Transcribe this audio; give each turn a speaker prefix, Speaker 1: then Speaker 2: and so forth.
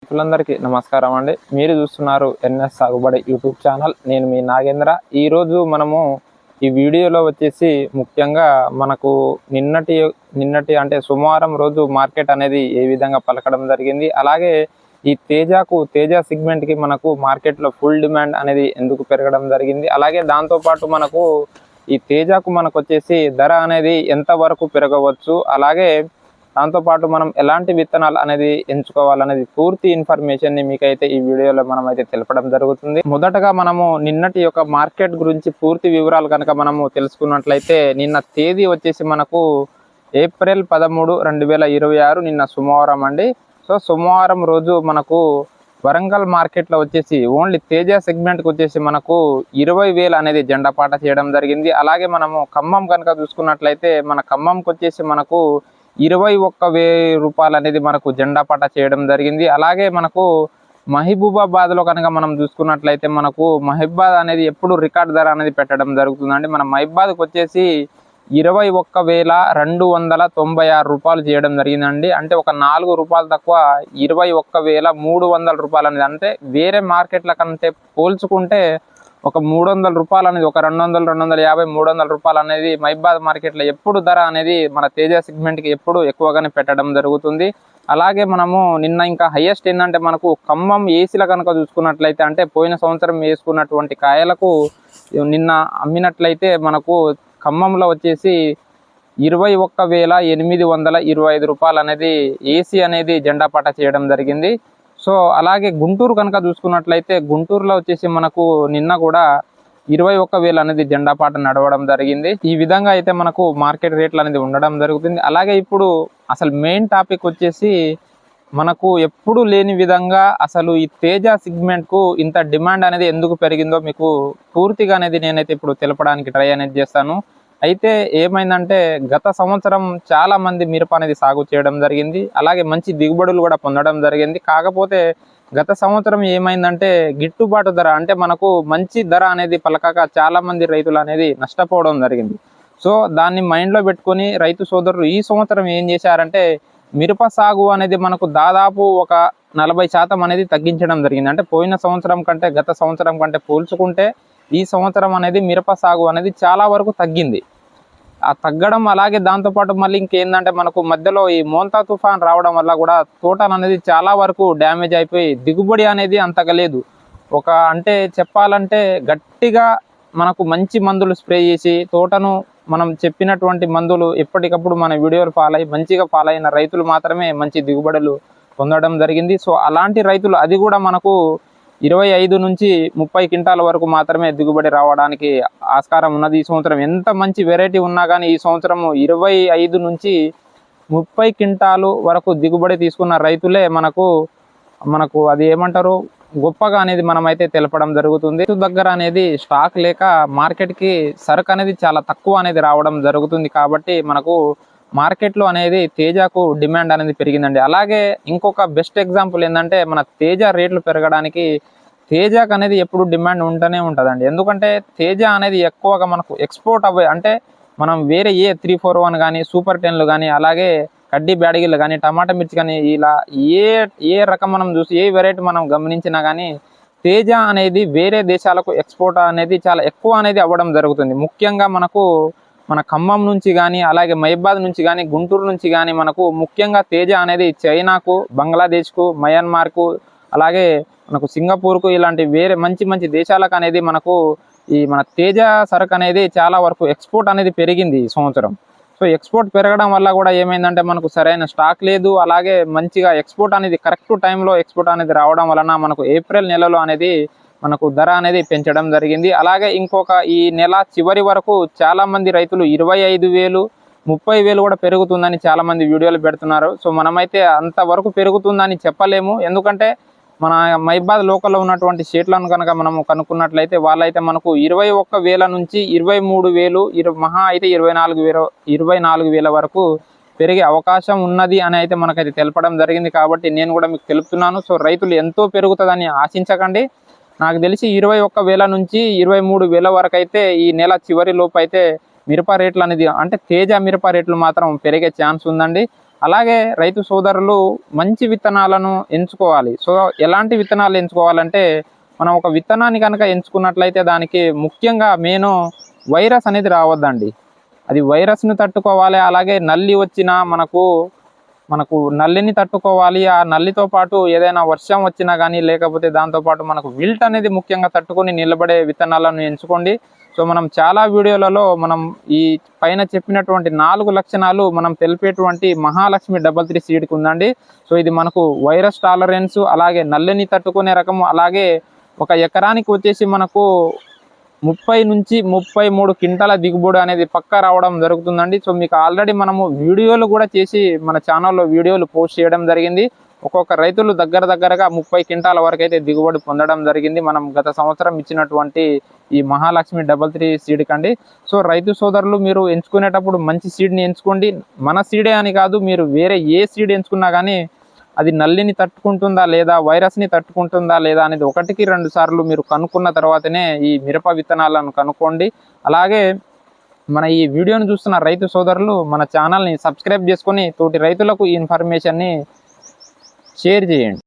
Speaker 1: రైతులందరికీ నమస్కారం అండి. మీరు చూస్తున్నారు ఎన్ఎస్ సాగుబడి యూట్యూబ్ ఛానల్. నేను మీ నాగేంద్ర. ఈరోజు మనము ఈ వీడియోలో వచ్చేసి ముఖ్యంగా మనకు నిన్నటి అంటే సోమవారం రోజు మార్కెట్ అనేది ఏ విధంగా పలకడం జరిగింది, అలాగే ఈ తేజ సెగ్మెంట్కి మనకు మార్కెట్లో ఫుల్ డిమాండ్ అనేది ఎందుకు పెరగడం జరిగింది, అలాగే దాంతోపాటు మనకు ఈ తేజకు మనకు వచ్చేసి ధర అనేది ఎంతవరకు పెరగవచ్చు, అలాగే దాంతోపాటు మనం ఎలాంటి విత్తనాలు అనేది ఎంచుకోవాలనేది పూర్తి ఇన్ఫర్మేషన్ని మీకైతే ఈ వీడియోలో మనం అయితే తెలపడం జరుగుతుంది. మొదటగా మనము నిన్నటి యొక్క మార్కెట్ గురించి పూర్తి వివరాలు కనుక మనము తెలుసుకున్నట్లయితే, నిన్న తేదీ వచ్చేసి మనకు ఏప్రిల్ 13, 2026 నిన్న సోమవారం అండి. సో సోమవారం రోజు మనకు వరంగల్ మార్కెట్లో వచ్చేసి ఓన్లీ తేజ సెగ్మెంట్కి వచ్చేసి మనకు 20,000 అనేది జెండా పాట చేయడం జరిగింది. అలాగే మనము ఖమ్మం కనుక చూసుకున్నట్లయితే మన ఖమ్మంకి వచ్చేసి మనకు 21,000 రూపాయలు అనేది మనకు జెండా పాట చేయడం జరిగింది. అలాగే మనకు మహబూబాబాద్లో కనుక మనం చూసుకున్నట్లయితే మనకు మహబూబాద్ అనేది ఎప్పుడు రికార్డ్ ధర అనేది పెట్టడం జరుగుతుందండి. మన మహబూబాద్కి వచ్చేసి 21,296 రూపాయలు చేయడం జరిగిందండి. అంటే ఒక 4 రూపాయలు తక్కువ 21,300 రూపాయలు అనేది, అంటే వేరే మార్కెట్ల కంటే పోల్చుకుంటే ఒక 300 రూపాయలు అనేది, ఒక 200, 250, 300 రూపాయలు అనేది మహబూబాద్ మార్కెట్లో ఎప్పుడు ధర అనేది మన తేజ సెగ్మెంట్కి ఎప్పుడు ఎక్కువగానే పెట్టడం జరుగుతుంది. అలాగే మనము నిన్న ఇంకా హైయెస్ట్ ఏంటంటే మనకు ఖమ్మం ఏసీల కనుక చూసుకున్నట్లయితే, అంటే పోయిన సంవత్సరం వేసుకున్నటువంటి కాయలకు నిన్న అమ్మినట్లయితే మనకు ఖమ్మంలో వచ్చేసి 21,825 రూపాయలు అనేది ఏసీ అనేది జెండా పాట చేయడం జరిగింది. సో అలాగే గుంటూరు కనుక చూసుకున్నట్లయితే గుంటూరులో వచ్చేసి మనకు నిన్న కూడా 21,000 అనేది జెండా పాట నడవడం జరిగింది. ఈ విధంగా అయితే మనకు మార్కెట్ రేట్లు అనేది ఉండడం జరుగుతుంది. అలాగే ఇప్పుడు అసలు మెయిన్ టాపిక్ వచ్చేసి మనకు ఎప్పుడు లేని విధంగా అసలు ఈ తేజ సెగ్మెంట్కు ఇంత డిమాండ్ అనేది ఎందుకు పెరిగిందో మీకు పూర్తిగా అనేది నేనైతే ఇప్పుడు తెలపడానికి ట్రై అనేది చేస్తాను. అయితే ఏమైందంటే గత సంవత్సరం చాలా మంది మిరప అనేది సాగు చేయడం జరిగింది, అలాగే మంచి దిగుబడులు కూడా పొందడం జరిగింది. కాకపోతే గత సంవత్సరం ఏమైందంటే గిట్టుబాటు ధర అంటే మనకు మంచి ధర అనేది పలకక చాలా మంది రైతులు అనేది నష్టపోవడం జరిగింది. సో దాన్ని మైండ్లో పెట్టుకొని రైతు సోదరులు ఈ సంవత్సరం ఏం చేశారంటే మిరప సాగు అనేది మనకు దాదాపు ఒక 40% అనేది తగ్గించడం జరిగింది. అంటే పోయిన సంవత్సరం కంటే గత సంవత్సరం కంటే పోల్చుకుంటే ఈ సంవత్సరం అనేది మిరప సాగు అనేది చాలా వరకు తగ్గింది. ఆ తగ్గడం అలాగే దాంతోపాటు మళ్ళీ ఇంకేందంటే మనకు మధ్యలో ఈ మోంతా తుఫాన్ రావడం వల్ల కూడా తోటలు అనేది చాలా వరకు డ్యామేజ్ అయిపోయి దిగుబడి అనేది అంతగా లేదు. అంటే చెప్పాలంటే గట్టిగా మనకు మంచి మందులు స్ప్రే చేసి తోటను మనం చెప్పినటువంటి మందులు ఎప్పటికప్పుడు మన వీడియోలు మంచిగా ఫాలో అయిన రైతులు మాత్రమే మంచి దిగుబడులు పొందడం జరిగింది. సో అలాంటి రైతులు అది కూడా మనకు 25 నుంచి 30 క్వింటాల వరకు మాత్రమే దిగుబడి రావడానికి ఆస్కారం ఉన్నది. ఈ సంవత్సరం ఎంత మంచి వెరైటీ ఉన్నా కానీ ఈ సంవత్సరము 25 నుంచి 30 క్వింటాలు వరకు దిగుబడి తీసుకున్న రైతులే మనకు అది ఏమంటారు గొప్పగా అనేది మనమైతే తెలపడం జరుగుతుంది. దగ్గర అనేది స్టాక్ లేక మార్కెట్కి సరుకు అనేది చాలా తక్కువ అనేది రావడం జరుగుతుంది. కాబట్టి మనకు మార్కెట్లో అనేది తేజకు డిమాండ్ అనేది పెరిగిందండి. అలాగే ఇంకొక బెస్ట్ ఎగ్జాంపుల్ ఏంటంటే మన తేజ రేట్లు పెరగడానికి తేజకు అనేది ఎప్పుడు డిమాండ్ ఉంటూనే ఉంటుందండి. ఎందుకంటే తేజ అనేది ఎక్కువగా మనకు ఎక్స్పోర్ట్ అంటే మనం వేరే ఏ 341 కానీ సూపర్ 10లు కానీ అలాగే కడ్డీ బ్యాడగిళ్ళు కానీ టమాటా మిర్చి కానీ ఇలా ఏ రకం మనం చూసి ఏ వెరైటీ మనం గమనించినా కానీ తేజ అనేది వేరే దేశాలకు ఎక్స్పోర్ట్ అనేది చాలా ఎక్కువ అనేది అవ్వడం జరుగుతుంది. ముఖ్యంగా మన ఖమ్మం నుంచి కానీ అలాగే మహబూబాద్ నుంచి కానీ గుంటూరు నుంచి కానీ మనకు ముఖ్యంగా తేజ అనేది చైనాకు, బంగ్లాదేశ్కు, మయన్మార్కు, అలాగే మనకు సింగపూర్కు ఇలాంటి వేరే మంచి దేశాలకు అనేది మన తేజ సరుకు అనేది చాలా వరకు ఎక్స్పోర్ట్ అనేది పెరిగింది ఈ సంవత్సరం. సో ఎక్స్పోర్ట్ పెరగడం వల్ల కూడా ఏమైందంటే మనకు సరైన స్టాక్ లేదు, అలాగే మంచిగా ఎక్స్పోర్ట్ అనేది కరెక్ట్ టైంలో ఎక్స్పోర్ట్ అనేది రావడం వలన మనకు ఏప్రిల్ నెలలో అనేది మనకు ధర అనేది పెంచడం జరిగింది. అలాగే ఇంకొక ఈ నెల చివరి వరకు చాలామంది రైతులు 25,000, 30,000 కూడా పెరుగుతుందని చాలామంది వీడియోలు పెడుతున్నారు. సో మనమైతే అంతవరకు పెరుగుతుందని చెప్పలేము. ఎందుకంటే మన మహబూబాద్ లోకల్లో ఉన్నటువంటి షేట్లను కనుక మనము కనుక్కున్నట్లయితే వాళ్ళైతే మనకు 21,000 నుంచి 23,000, మహా అయితే 24,000 వరకు పెరిగే అవకాశం ఉన్నది అని అయితే మనకైతే తెలపడం జరిగింది. కాబట్టి నేను కూడా మీకు తెలుపుతున్నాను. సో రైతులు ఎంతో పెరుగుతుందని ఆశించకండి. నాకు తెలిసి 21,000 నుంచి 23,000 వరకు అయితే ఈ నెల చివరి లోపు అయితే మిరప రేట్లు అనేది అంటే తేజ మిరప రేట్లు మాత్రం పెరిగే ఛాన్స్ ఉందండి. అలాగే రైతు సోదరులు మంచి విత్తనాలను ఎంచుకోవాలి. సో ఎలాంటి విత్తనాలు ఎంచుకోవాలంటే, మనం ఒక విత్తనాన్ని కనుక ఎంచుకున్నట్లయితే దానికి ముఖ్యంగా మెయిన్ వైరస్ అనేది రావద్దండి. అది వైరస్ను తట్టుకోవాలి. అలాగే నల్లి వచ్చినా మనకు నల్లిని తట్టుకోవాలి. ఆ నల్లితో పాటు ఏదైనా వర్షం వచ్చినా కానీ, లేకపోతే దాంతోపాటు మనకు విల్ట్ అనేది ముఖ్యంగా తట్టుకొని నిలబడే విత్తనాలను ఎంచుకోండి. సో మనం చాలా వీడియోలలో మనం ఈ పైన చెప్పినటువంటి 4 లక్షణాలు మనం తెలిపేటువంటి మహాలక్ష్మి 33 సీడ్కి ఉందండి. సో ఇది మనకు వైరస్ టాలరెన్స్, అలాగే నల్లిని తట్టుకునే రకము, అలాగే ఒక ఎకరానికి వచ్చేసి మనకు 30 నుంచి 33 క్వింటాల దిగుబడి అనేది పక్కా రావడం జరుగుతుందండి. సో మీకు ఆల్రెడీ మనము వీడియోలు కూడా చేసి మన ఛానల్లో వీడియోలు పోస్ట్ చేయడం జరిగింది. ఒక్కొక్క రైతులు దగ్గరగా 30 క్వింటాల వరకు అయితే దిగుబడి పొందడం జరిగింది మనం గత సంవత్సరం ఇచ్చినటువంటి ఈ మహాలక్ష్మి 33 సీడ్ కండి. సో రైతు సోదరులు మీరు ఎంచుకునేటప్పుడు మంచి సీడ్ని ఎంచుకోండి. మన సీడే అని కాదు, మీరు వేరే ఏ సీడ్ ఎంచుకున్నా కానీ అది నల్లిని తట్టుకుంటుందా లేదా, వైరస్ని తట్టుకుంటుందా లేదా అనేది 1కి 2 సార్లు మీరు కనుక్కున్న తర్వాతనే ఈ మిరప విత్తనాలను కనుక్కోండి. అలాగే మన ఈ వీడియోను చూస్తున్న రైతు సోదరులు మన ఛానల్ని సబ్స్క్రైబ్ చేసుకొని తోటి రైతులకు ఈ ఇన్ఫర్మేషన్ని షేర్ చేయండి.